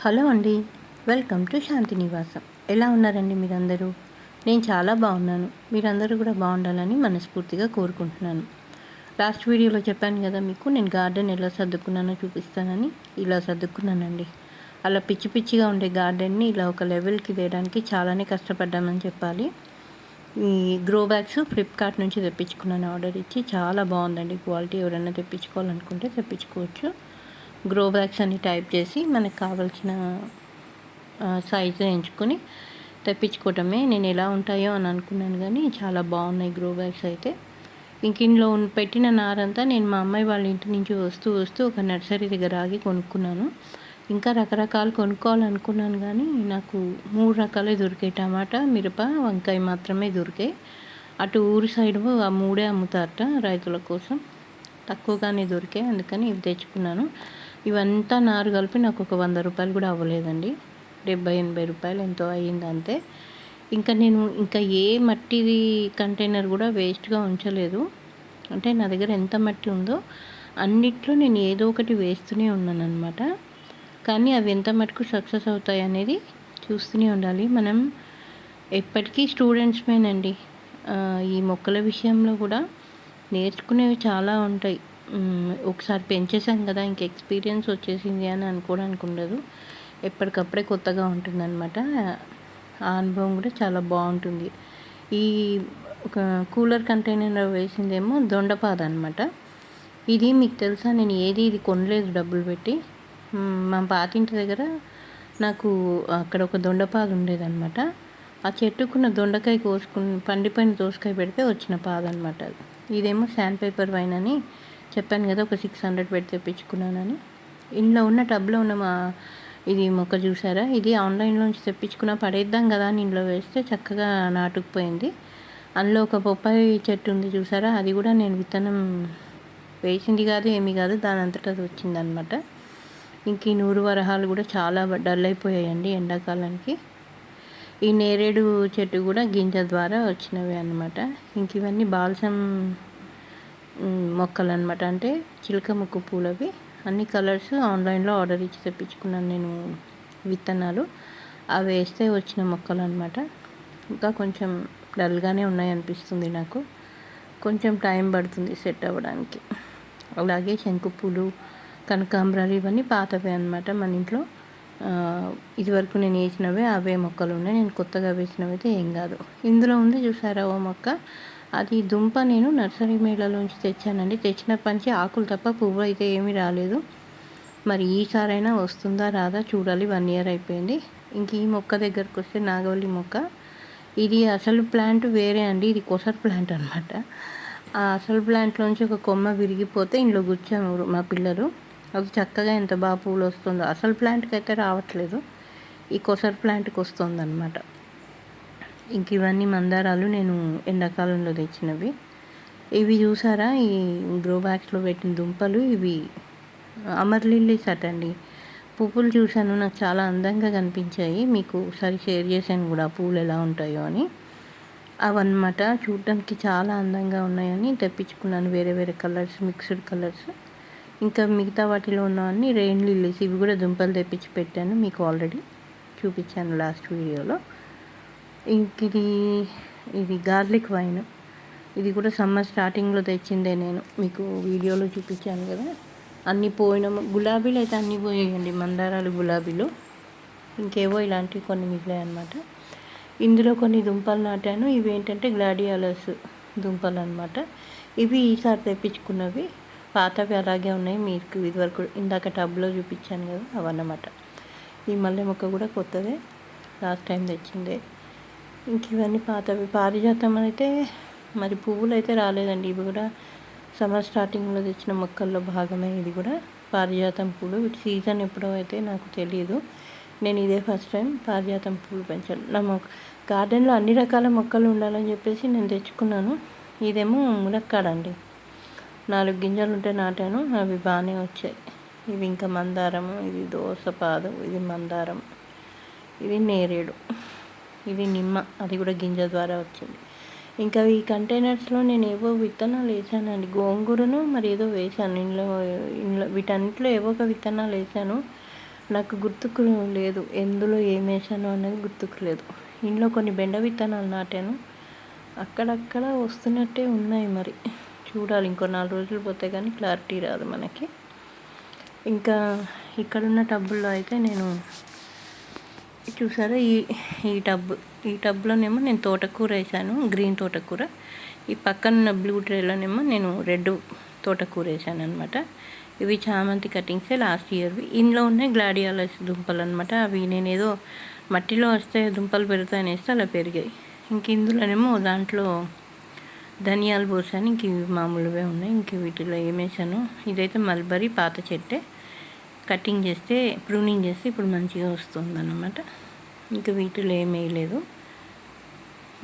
Hello అండి. Welcome to శాంతి నివాసం. ఎలా ఉన్నారండి మీరందరూ? నేను చాలా బాగున్నాను. మీరందరూ కూడా బాగుండాలని మనస్ఫూర్తిగా కోరుకుంటున్నాను. లాస్ట్ వీడియోలో చెప్పాను కదా మీకు, నేను గార్డెన్ ఎలా సర్దుకున్నానో చూపిస్తానని. ఇలా సర్దుకున్నానండి. అలా పిచ్చి పిచ్చిగా ఉండే గార్డెన్ని ఇలా ఒక లెవెల్కి తేయడానికి చాలానే కష్టపడ్డామని చెప్పాలి. ఈ గ్రో బ్యాగ్స్ ఫ్లిప్కార్ట్ నుంచి తెప్పించుకున్నాను ఆర్డర్ ఇచ్చి. చాలా బాగుందండి క్వాలిటీ. ఎవరైనా తెప్పించుకోవాలనుకుంటే తెప్పించుకోవచ్చు. గ్రో బ్యాగ్స్ అని టైప్ చేసి మనకు కావాల్సిన సైజు ఎంచుకొని తెప్పించుకోవటమే. నేను ఎలా ఉంటాయో అని అనుకున్నాను, కానీ చాలా బాగున్నాయి గ్రో బ్యాగ్స్ అయితే. ఇంక ఇంట్లో పెట్టిన నారంతా నేను మా అమ్మాయి వాళ్ళ ఇంటి నుంచి వస్తూ ఒక నర్సరీ దగ్గర ఆగి కొనుక్కున్నాను. ఇంకా రకరకాలు కొనుక్కోవాలనుకున్నాను, కానీ నాకు 3 రకాలే దొరికాయి. టమాటా, మిరప, వంకాయ మాత్రమే దొరికాయి. అటు ఊరి సైడ్ ఆ 3 అమ్ముతారట రైతుల కోసం. తక్కువగానే దొరికాయి, అందుకని ఇవి తెచ్చుకున్నాను. ఇవంతా నారు కలిపి నాకు ఒక 100 రూపాయలు కూడా అవ్వలేదండి. 70-80 రూపాయలు ఎంతో అయ్యింది అంతే. నేను ఏ మట్టిది కంటైనర్ కూడా వేస్ట్గా ఉంచలేదు. అంటే నా దగ్గర ఎంత మట్టి ఉందో అన్నిట్లో నేను ఏదో ఒకటి వేస్తూనే ఉన్నాను అనమాట. కానీ అవి ఎంత మటుకు సక్సెస్ అవుతాయి అనేది చూస్తూనే ఉండాలి. మనం ఎప్పటికీ స్టూడెంట్స్మేనండి. ఈ మొక్కల విషయంలో కూడా నేర్చుకునేవి చాలా ఉంటాయి. ఒకసారి పెంచేసాం కదా, ఇంక ఎక్స్పీరియన్స్ వచ్చేసింది అని అనుకోవడానికి ఉండదు. ఎప్పటికప్పుడే కొత్తగా ఉంటుందన్నమాట. ఆ అనుభవం కూడా చాలా బాగుంటుంది. ఈ ఒక కూలర్ కంటైనర్ వేసిందేమో దొండపాద అనమాట. ఇది మీకు తెలుసా, నేను ఇది కొనలేదు డబ్బులు పెట్టి. మా పాతింటి దగ్గర నాకు అక్కడ ఒక దొండపాద ఉండేదన్నమాట. ఆ చెట్టుకున్న దొండకాయ కోసుకుని పండిపోయిన దోసకాయ పెడితే వచ్చిన పాద అనమాట. ఇదేమో శాండ్ పేపర్ వైన్ అని చెప్పాను కదా, ఒక 600 పెట్టి తెప్పించుకున్నానని. ఇంట్లో ఉన్న టబ్లో ఉన్న ఇది మొక్క చూసారా, ఇది ఆన్లైన్లోంచి తెప్పించుకున్న, పడేద్దాం కదా అని ఇంట్లో వేస్తే చక్కగా నాటుకుపోయింది. అందులో ఒక బొప్పాయి చెట్టు ఉంది చూసారా, అది కూడా నేను విత్తనం వేసింది కాదు, ఏమీ కాదు, దాని అంతటా అది వచ్చిందనమాట. ఇంక ఈ నూరు వరహాలు కూడా చాలా డల్ అయిపోయాయండి ఎండాకాలానికి. ఈ నేరేడు చెట్టు కూడా గింజ ద్వారా వచ్చినవి అనమాట. ఇంక ఇవన్నీ బాల్సం మొక్కలు అనమాట. అంటే చిలక ముక్కు పూలవి. అన్ని కలర్స్ ఆన్లైన్లో ఆర్డర్ ఇచ్చి తెప్పించుకున్నాను నేను విత్తనాలు. అవి వేస్తే వచ్చిన మొక్కలు అనమాట. ఇంకా కొంచెం డల్గానే ఉన్నాయి అనిపిస్తుంది నాకు. కొంచెం టైం పడుతుంది సెట్ అవ్వడానికి. అలాగే శంకుపూలు, కనకాంబరాలు ఇవన్నీ పాతవే అనమాట మన ఇంట్లో. ఇదివరకు నేను వేసినవే అవే మొక్కలు ఉన్నాయి. నేను కొత్తగా వేసినవి అయితే ఏం కాదు. ఇందులో ఉంది చూసారా ఓ మొక్క, అది దుంప నేను నర్సరీ మేళలోంచి తెచ్చానండి. తెచ్చిన పంచి ఆకులు తప్ప పువ్వు అయితే ఏమీ రాలేదు. మరి ఈసారైనా వస్తుందా రాదా చూడాలి. 1 ఇయర్ అయిపోయింది. ఇంక ఈ మొక్క దగ్గరకు వస్తే నాగవల్లి మొక్క. ఇది అసలు ప్లాంట్ వేరే అండి, ఇది కొసర్ ప్లాంట్ అనమాట. ఆ అసలు ప్లాంట్లోంచి ఒక కొమ్మ విరిగిపోతే ఇంట్లో గుచ్చాము మా పిల్లలు. అది చక్కగా ఎంత బాగా పూలు వస్తుందో. అసలు ప్లాంట్కి అయితే రావట్లేదు, ఈ కొసర్ ప్లాంట్కి వస్తుందన్నమాట. ఇంక ఇవన్నీ మందారాలు నేను ఎండాకాలంలో తెచ్చినవి. ఇవి చూసారా, ఈ గ్రో బ్యాగ్స్లో పెట్టిన దుంపలు, ఇవి అమర్ లిల్లీస్ అటండి. పువ్వులు చూశాను, నాకు చాలా అందంగా కనిపించాయి. మీకు ఒకసారి షేర్ చేశాను కూడా పూలు ఎలా ఉంటాయో అని. అవన్నమాట చూడడానికి చాలా అందంగా ఉన్నాయని తెప్పించుకున్నాను. వేరే వేరే కలర్స్, మిక్స్డ్ కలర్స్. ఇంకా మిగతా వాటిలో ఉన్నవన్నీ రెయిన్ లిల్లీస్. ఇవి కూడా దుంపలు తెప్పించి పెట్టాను, మీకు ఆల్రెడీ చూపించాను లాస్ట్ వీడియోలో. ఇంక ఇది గార్లిక్ వైన్. ఇది కూడా సమ్మర్ స్టార్టింగ్లో తెచ్చిందే నేను, మీకు వీడియోలో చూపించాను కదా. అన్నీ పోయిన గులాబీలు అయితే అన్నీ పోయాయండి, మందారాలు, గులాబీలు. ఇంకేవో ఇలాంటివి కొన్ని మిగిలాయి అనమాట. ఇందులో కొన్ని దుంపలు నాటాను. ఇవి ఏంటంటే గ్లాడియోలస్ దుంపలు అనమాట. ఇవి ఈసారి తెప్పించుకున్నవి. పాతవి అలాగే ఉన్నాయి, మీకు ఇదివరకు ఇందాక టబ్లో చూపించాను కదా అవన్నమాట. ఈ మల్లె మొక్క కూడా కొత్తదే, లాస్ట్ టైం తెచ్చిందే. ఇంక ఇవన్నీ పాతవి. పారిజాతం అయితే మరి పువ్వులు అయితే రాలేదండి. ఇవి కూడా సమ్మర్ స్టార్టింగ్లో తెచ్చిన మొక్కల్లో భాగమే. ఇది కూడా పారిజాతం పూలు. వీటి సీజన్ ఎప్పుడో అయితే నాకు తెలియదు. నేను ఇదే ఫస్ట్ టైం పారిజాతం పూలు పెంచాను. నా గార్డెన్లో అన్ని రకాల మొక్కలు ఉండాలని చెప్పేసి నేను తెచ్చుకున్నాను. ఇదేమో మునక్కాడండి, 4 గింజలు ఉంటే నాటాను, అవి బాగానే వచ్చాయి. ఇవి ఇంకా మందారము, ఇది దోసపాదు, ఇది మందారం, ఇది నేరేడు, ఇది నిమ్మ, అది కూడా గింజ ద్వారా వచ్చింది. ఇంకా ఈ కంటైనర్స్లో నేను ఏవో విత్తనాలు వేసానండి. గోంగూరను మరి ఏదో వేసాను ఇంట్లో వీటన్నిటిలో ఏవో ఒక విత్తనాలు వేసాను. నాకు గుర్తుకు లేదు ఎందులో ఏం వేసాను అనేది గుర్తుకు లేదు. ఇంట్లో కొన్ని బెండ విత్తనాలు నాటాను, అక్కడక్కడ వస్తున్నట్టే ఉన్నాయి. మరి చూడాలి, ఇంకో 4 రోజులు పోతే కానీ క్లారిటీ రాదు మనకి. ఇంకా ఇక్కడున్న టబ్బుల్లో అయితే నేను చూసారా, ఈ టబ్లోనేమో నేను తోటకూర వేసాను, గ్రీన్ తోటకూర. ఈ పక్కన బ్లూ ట్రేలోనేమో నేను రెడ్ తోటకూర వేసాను అనమాట. ఇవి చామంతి కటింగ్సే లాస్ట్ ఇయర్వి. ఇందులో ఉన్నాయి గ్లాడియోలస్ దుంపలు అనమాట. అవి నేను ఏదో మట్టిలో వస్తే దుంపలు పెరుగుతాయని వేస్తే అలా పెరిగాయి. ఇంక ఇందులోనేమో దాంట్లో ధనియాలు పోసాను, ఇంక ఇవి మామూలువే ఉన్నాయి. ఇంక వీటిలో ఏమేసాను, ఇదైతే మల్బరీ పాత చెట్టే, కటింగ్ చేస్తే ప్రూనింగ్ చేస్తే ఇప్పుడు మంచిగా వస్తుందన్నమాట. ఇంకా వీటిలో ఏం వేయలేదు.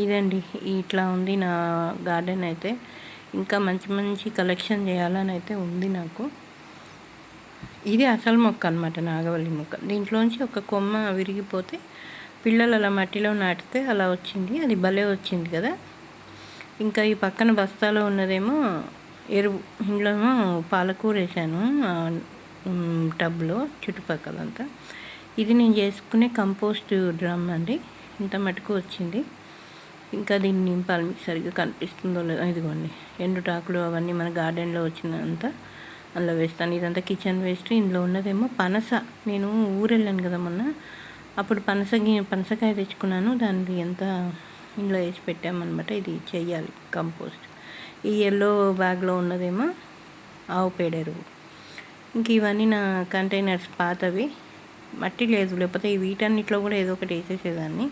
ఇదండి, ఇట్లా ఉంది నా గార్డెన్ అయితే. ఇంకా మంచి మంచి కలెక్షన్ చేయాలని అయితే ఉంది నాకు. ఇది అసలు మొక్క అనమాట, నాగవల్లి మొక్క. దీంట్లోంచి ఒక కొమ్మ విరిగిపోతే పిల్లలు అలా మట్టిలో నాటితే అలా వచ్చింది. అది భలే వచ్చింది కదా. ఇంకా ఈ పక్కన బస్తాలో ఉన్నదేమో ఎరువు. ఇందులోమో పాలకూర వేసాను టబ్లో చుట్టుపక్కలంతా. ఇది నేను చేసుకునే కంపోస్ట్ డ్రమ్ అండి. ఇంత మటుకు వచ్చింది. ఇంకా దీన్ని నింపాలి, మీకు సరిగ్గా కనిపిస్తుందో లేదో. ఇదిగోండి, ఎండుటాకులు అవన్నీ మన గార్డెన్లో వచ్చినంత అలా వేస్తాను. ఇదంతా కిచెన్ వేస్ట్. ఇందులో ఉన్నదేమో పనస. నేను ఊరు వెళ్ళాను కదా మొన్న, అప్పుడు పనసకాయ తెచ్చుకున్నాను. దాన్ని ఎంత ఇందులో వేసి పెట్టామన్నమాట. ఇది చెయ్యాలి కంపోస్ట్. ఈ ఎల్లో బ్యాగ్లో ఉన్నదేమో ఆవు పేడ ఎరువు. ఇంక ఇవన్నీ నా కంటైనర్స్ పాతవి, మట్టి లేదు, లేకపోతే ఈ వీటన్నిటిలో కూడా ఏదో ఒకటి వేసేసేదాన్ని.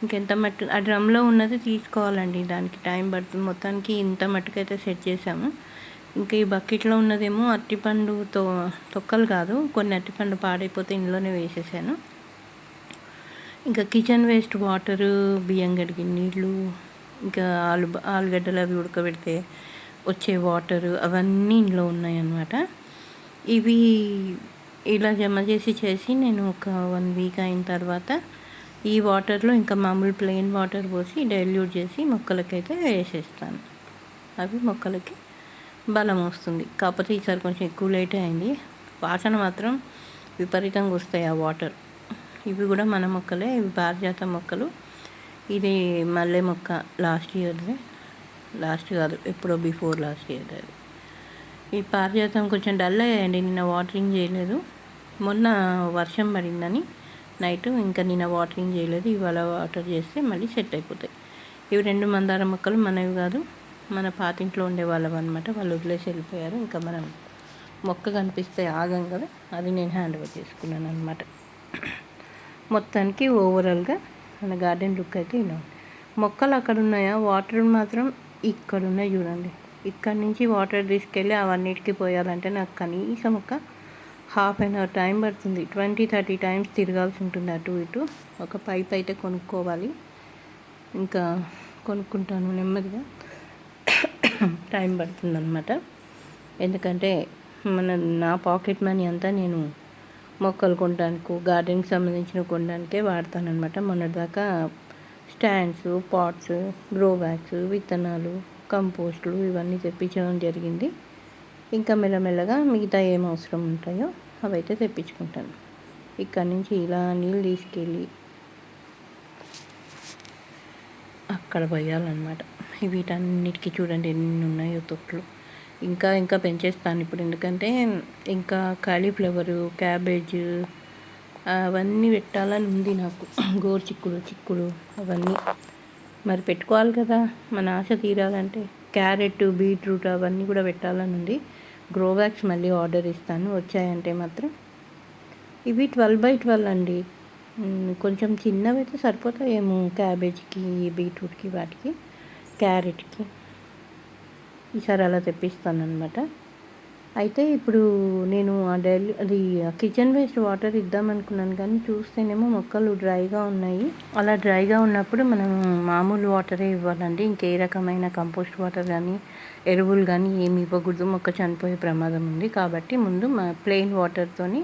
ఇంకెంత మట్టి ఆ డ్రమ్లో ఉన్నది తీసుకోవాలండి, దానికి టైం పడుతుంది. మొత్తానికి ఇంత మట్టుకైతే సెట్ చేసాము. ఇంకా ఈ బకెట్లో ఉన్నదేమో అరటిపండు తొక్కలు కాదు, కొన్ని అరటిపండు పాడైపోతే ఇందులోనే వేసేసాను. ఇంకా కిచెన్ వేస్ట్ వాటరు, బియ్యం గడికి నీళ్ళు, ఇంకా ఆలుగడ్డలు అవి ఉడకబెడితే వచ్చే వాటరు, అవన్నీ ఇందులో ఉన్నాయన్నమాట. ఇవి ఇలా జమ చేసి నేను ఒక 1 వీక్ అయిన తర్వాత ఈ వాటర్లో ఇంకా మామూలు ప్లెయిన్ వాటర్ పోసి డైల్యూట్ చేసి మొక్కలకైతే వేసేస్తాను. అవి మొక్కలకి బలం వస్తుంది. కాకపోతే ఈసారి కొంచెం ఎక్కువ లేటే అయింది. వాసన మాత్రం విపరీతంగా వస్తాయి ఆ వాటర్. ఇవి కూడా మన మొక్కలే, ఇవి పారిజాత మొక్కలు. ఇది మల్లె మొక్క, లాస్ట్ ఇయర్దే. లాస్ట్ కాదు, ఎప్పుడో బిఫోర్ లాస్ట్ ఇయర్ అది. ఈ పారిజాతం కొంచెం డల్ అయ్యాయండి, నిన్న వాటరింగ్ చేయలేదు. మొన్న వర్షం పడిందని నైట్, ఇంకా నిన్న వాటరింగ్ చేయలేదు. ఇవాళ వాటర్ చేస్తే మళ్ళీ సెట్ అయిపోతాయి. ఇవి 2 మందార మొక్కలు మనవి కాదు, మన పాతింట్లో ఉండే వాళ్ళవి అనమాట. వాళ్ళు వదిలేసి వెళ్ళిపోయారు. ఇంకా మనం మొక్క కనిపిస్తే ఆగం కదా, అది నేను హ్యాండ్ ఓవర్ చేసుకున్నాను అనమాట. మొత్తానికి ఓవరాల్గా మన గార్డెన్ లుక్ అయితే ఇలా ఉంది. మొక్కలు అక్కడ ఉన్నాయా, వాటర్ మాత్రం ఇక్కడ ఉన్నాయి చూడండి. ఇక్కడి నుంచి వాటర్ తీసుకెళ్ళి అవన్నిటికీ పోయాలంటే నాకు కనీసం ఒక ½ an hour టైం పడుతుంది. 20-30 టైమ్స్ తిరగాల్సి ఉంటుంది అటు ఇటు. ఒక పైప్ అయితే కొనుక్కోవాలి, ఇంకా కొనుక్కుంటాను నెమ్మదిగా. టైం పడుతుంది అన్నమాట. ఎందుకంటే నా పాకెట్ మనీ అంతా నేను మొక్కలు కొనడానికి, గార్డెన్కి సంబంధించిన కొనడానికే వాడతానమాట. మొన్నటిదాకా స్టాండ్స్, పాట్స్, గ్రో బ్యాగ్స్, విత్తనాలు, కంపోస్టులు ఇవన్నీ తెప్పించడం జరిగింది. ఇంకా మెల్లమెల్లగా మిగతా ఏం అవసరం ఉంటాయో అవైతే తెప్పించుకుంటాను. ఇక్కడి నుంచి ఇలా నీళ్ళు తీసుకెళ్ళి అక్కడ పోయాలన్నమాట. వీటన్నిటికీ చూడండి ఎన్ని ఉన్నాయో తొట్లు. ఇంకా పెంచేస్తాను ఇప్పుడు, ఎందుకంటే ఇంకా కాలీఫ్లవరు, క్యాబేజ్ అవన్నీ పెట్టాలని ఉంది నాకు. చిక్కుడు అవన్నీ మరి పెట్టుకోవాలి కదా, మన ఆశ తీరాలంటే. క్యారెట్, బీట్రూట్ అవన్నీ కూడా పెట్టాలని ఉంది. గ్రో బ్యాగ్స్ మళ్ళీ ఆర్డర్ ఇస్తాను, వచ్చాయంటే మాత్రం. ఇవి 12x12 అండి. కొంచెం చిన్నవి అయితే సరిపోతాయేమో క్యాబేజ్కి, బీట్రూట్కి, వాటికి, క్యారెట్కి. ఈసారి అలా తెప్పిస్తాను అనమాట. అయితే ఇప్పుడు నేను అది కిచెన్ వేస్ట్ వాటర్ ఇద్దామనుకున్నాను, కానీ చూస్తేనేమో మొక్కలు డ్రైగా ఉన్నాయి. అలా డ్రైగా ఉన్నప్పుడు మనం మామూలు వాటరే ఇవ్వాలండి. ఇంకే రకమైన కంపోస్ట్ వాటర్ కానీ ఎరువులు కానీ ఏమి ఇవ్వకూడదు, మొక్క చనిపోయే ప్రమాదం ఉంది. కాబట్టి ముందు ప్లెయిన్ వాటర్తోని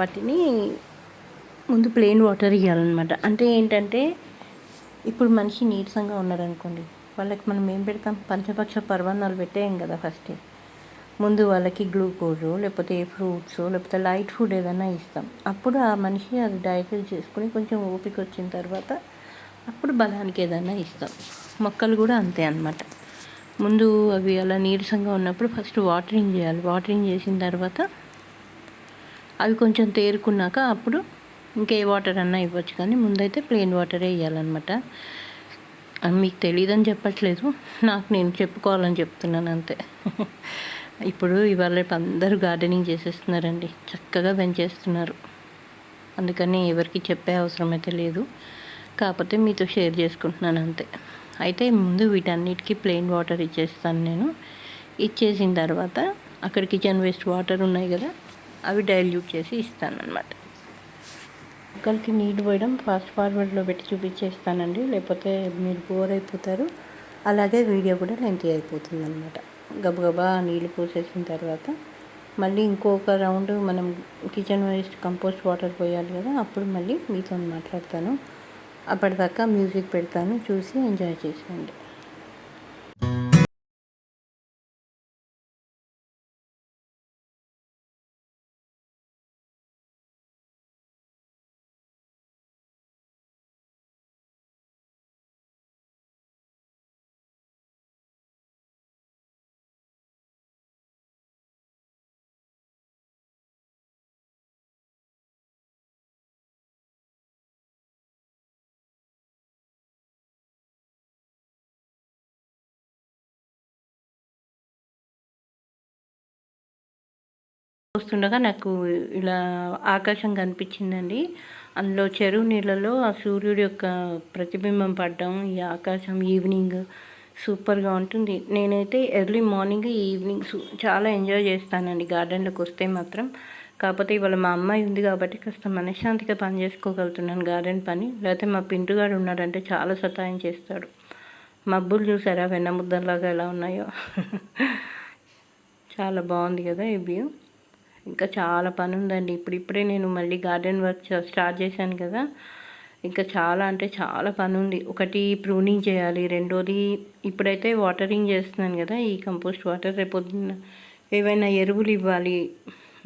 వాటిని ప్లెయిన్ వాటర్ ఇవ్వాలన్నమాట. అంటే ఏంటంటే ఇప్పుడు మనిషి నీరసంగా ఉన్నారనుకోండి, వాళ్ళకి మనం ఏం పెడతాం, పంచపక్ష పరమాన్నాలు పెట్టేయం కదా ఫస్ట్. ముందు వాళ్ళకి గ్లూకోజు లేకపోతే ఫ్రూట్స్ లేకపోతే లైట్ ఫుడ్ ఏదైనా ఇస్తాం. అప్పుడు ఆ మనిషి అది డైజెస్ట్ చేసుకుని కొంచెం ఓపిక వచ్చిన తర్వాత అప్పుడు బలానికి ఏదైనా ఇస్తాం. మొక్కలు కూడా అంతే అన్నమాట. ముందు అవి అలా నీరసంగా ఉన్నప్పుడు ఫస్ట్ వాటరింగ్ చేయాలి. వాటరింగ్ చేసిన తర్వాత అవి కొంచెం తేరుకున్నాక అప్పుడు ఇంకే వాటర్ అన్నా ఇవ్వచ్చు, కానీ ముందైతే ప్లెయిన్ వాటరే ఇవ్వాలన్నమాట. మీకు తెలియదని చెప్పట్లేదు, నాకు నేను చెప్పుకోవాలని చెప్తున్నాను అంతే. ఇప్పుడు ఇవాళ రేపు అందరూ గార్డెనింగ్ చేసేస్తున్నారండి, చక్కగా పెంచేస్తున్నారు. అందుకని ఎవరికి చెప్పే అవసరం అయితే లేదు, కాకపోతే మీతో షేర్ చేసుకుంటున్నాను అంతే. అయితే ముందు వీటన్నిటికీ ప్లెయిన్ వాటర్ ఇచ్చేస్తాను నేను. ఇచ్చేసిన తర్వాత అక్కడ కిచెన్ వేస్ట్ వాటర్ ఉన్నాయి కదా, అవి డైల్యూట్ చేసి ఇస్తాను అన్నమాట. మొక్కలకి నీళ్ళు పోయడం ఫాస్ట్ ఫార్వర్డ్లో పెట్టి చూపించేస్తానండి, లేకపోతే మీరు బోర్ అయిపోతారు. అలాగే వీడియో కూడా లెంతీ అయిపోతుంది అన్నమాట. గబగబా నీళ్ళు పోసేసిన తర్వాత మళ్ళీ ఇంకొక రౌండ్ మనం కిచెన్ వేస్ట్ కంపోస్ట్ వాటర్ పోయాలి కదా, అప్పుడు మళ్ళీ మీతో మాట్లాడతాను. అప్పటిదాకా మ్యూజిక్ పెడతాను, చూసి ఎంజాయ్ చేసేయండి. వస్తుండగా నాకు ఇలా ఆకాశం కనిపించిందండి. అందులో చెరువు నీళ్ళలో ఆ సూర్యుడి యొక్క ప్రతిబింబం పడడం, ఈ ఆకాశం ఈవినింగ్ సూపర్గా ఉంటుంది. నేనైతే ఎర్లీ మార్నింగ్ ఈవినింగ్ చాలా ఎంజాయ్ చేస్తానండి గార్డెన్లోకి వస్తే మాత్రం. కాకపోతే ఇవాళ మా అమ్మాయి ఉంది కాబట్టి కాస్త మనశ్శాంతిగా పని చేసుకోగలుగుతున్నాను గార్డెన్ పని. లేకపోతే మా పింటుగాడు ఉన్నాడంటే చాలా సతాయం చేస్తాడు. మబ్బులు చూసారా వెన్నముద్దలాగా ఎలా ఉన్నాయో. చాలా బాగుంది కదా ఈ వ్యూ. ఇంకా చాలా పని ఉందండి. ఇప్పుడిప్పుడే నేను మళ్ళీ గార్డెన్ వర్క్ స్టార్ట్ చేశాను కదా, ఇంకా చాలా అంటే చాలా పని ఉంది. ఒకటి ప్రూనింగ్ చేయాలి, రెండోది ఇప్పుడైతే వాటరింగ్ చేస్తున్నాను కదా, ఈ కంపోస్ట్ వాటర్ రేపొద్దున ఏవైనా ఎరువులు ఇవ్వాలి.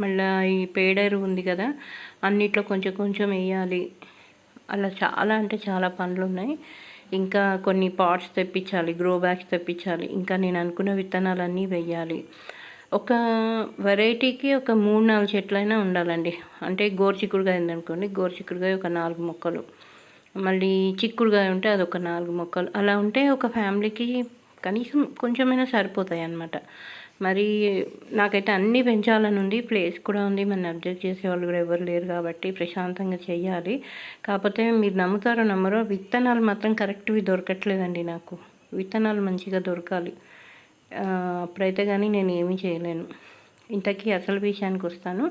మళ్ళీ ఈ పేడ ఎరువు ఉంది కదా, అన్నిట్లో కొంచెం కొంచెం వేయాలి. అలా చాలా అంటే చాలా పనులు ఉన్నాయి. ఇంకా కొన్ని పాట్స్ తెప్పించాలి, గ్రో బ్యాగ్స్ తెప్పించాలి. ఇంకా నేను అనుకున్న విత్తనాలన్నీ వేయాలి. ఒక వెరైటీకి ఒక 3-4 చెట్లైనా ఉండాలండి. అంటే గోరుచిక్కుడుకాయ ఉందనుకోండి, గోరుచిక్కుడుకాయ ఒక 4 మొక్కలు, మళ్ళీ చిక్కుడుకాయ ఉంటే అదొక 4 మొక్కలు. అలా ఉంటే ఒక ఫ్యామిలీకి కనీసం కొంచెమైనా సరిపోతాయి అన్నమాట. మరి నాకైతే అన్నీ పెంచాలని ఉంది, ప్లేస్ కూడా ఉంది. మన అబ్జెక్ట్ చేసేవాళ్ళు కూడా ఎవరు లేరు కాబట్టి ప్రశాంతంగా చెయ్యాలి. కాకపోతే మీరు నమ్ముతారో నమ్మరో, విత్తనాలు మాత్రం కరెక్ట్వి దొరకట్లేదండి నాకు. విత్తనాలు మంచిగా దొరకాలి, అప్పుడైతే కానీ నేను ఏమీ చేయలేను. ఇంతకీ అసలు విషయానికి వస్తాను.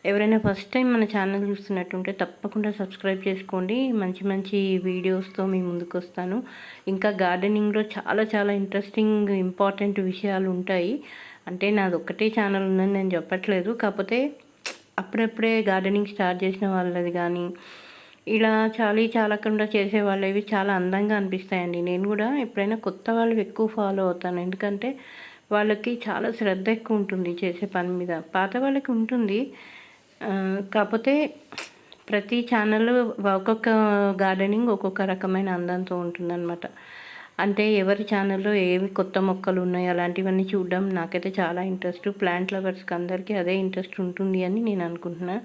ఎవరైనా ఫస్ట్ టైం మన ఛానల్ చూస్తున్నట్టుంటే తప్పకుండా సబ్స్క్రైబ్ చేసుకోండి. మంచి మంచి వీడియోస్తో మీ ముందుకు వస్తాను. ఇంకా గార్డెనింగ్లో చాలా చాలా ఇంట్రెస్టింగ్ ఇంపార్టెంట్ విషయాలు ఉంటాయి. అంటే నాది ఒక్కటే ఛానల్ ఉందని నేను చెప్పట్లేదు, కాకపోతే అప్పుడప్పుడే గార్డెనింగ్ స్టార్ట్ చేసిన వాళ్ళది కానీ ఇలా చాలకుండా చేసే వాళ్ళవి చాలా అందంగా అనిపిస్తాయండి. నేను కూడా ఎప్పుడైనా కొత్త వాళ్ళు ఎక్కువ ఫాలో అవుతాను, ఎందుకంటే వాళ్ళకి చాలా శ్రద్ధ ఎక్కువ ఉంటుంది చేసే పని మీద. పాత వాళ్ళకి ఉంటుంది, కాకపోతే ప్రతి ఛానల్ ఒక్కొక్క గార్డెనింగ్ ఒక్కొక్క రకమైన అందంతో ఉంటుందన్నమాట. అంటే ఎవరి ఛానల్లో ఏవి కొత్త మొక్కలు ఉన్నాయో అలాంటివన్నీ చూడడం నాకైతే చాలా ఇంట్రెస్ట్. ప్లాంట్ లవర్స్కి అందరికీ అదే ఇంట్రెస్ట్ ఉంటుంది అని నేను అనుకుంటున్నా.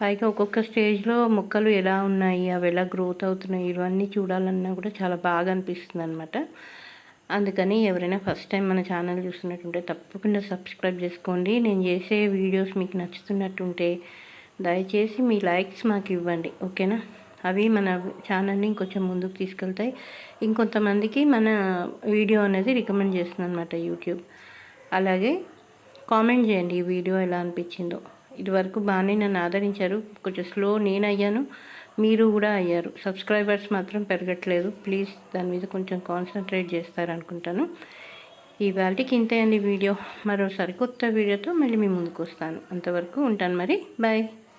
పైగా ఒక్కొక్క స్టేజ్లో మొక్కలు ఎలా ఉన్నాయి, అవి ఎలా గ్రోత్ అవుతున్నాయి, ఇవన్నీ చూడాలన్నా కూడా చాలా బాగా అనిపిస్తుంది అనమాట. అందుకని ఎవరైనా ఫస్ట్ టైం మన ఛానల్ చూస్తున్నట్టుంటే తప్పకుండా సబ్స్క్రైబ్ చేసుకోండి. నేను చేసే వీడియోస్ మీకు నచ్చుతున్నట్టుంటే దయచేసి మీ లైక్స్ మాకు ఇవ్వండి, ఓకేనా? అవి మన ఛానల్ని ఇంకొంచెం ముందుకు తీసుకెళ్తాయి. ఇంకొంతమందికి మన వీడియో అనేది రికమెండ్ చేస్తుంది అనమాట యూట్యూబ్. అలాగే కామెంట్ చేయండి ఈ వీడియో ఎలా అనిపించిందో. ఇదివరకు బాగానే నన్ను ఆదరించారు, కొంచెం స్లో నేను అయ్యాను, మీరు కూడా అయ్యారు. సబ్స్క్రైబర్స్ మాత్రం పెరగట్లేదు. ప్లీజ్ దాని మీద కొంచెం కాన్సన్ట్రేట్ చేస్తారనుకుంటాను. ఇవాళకి ఇంతే అండి వీడియో. మరో సరికొత్త వీడియోతో మళ్ళీ మీ ముందుకు వస్తాను. అంతవరకు ఉంటాను మరి, బాయ్.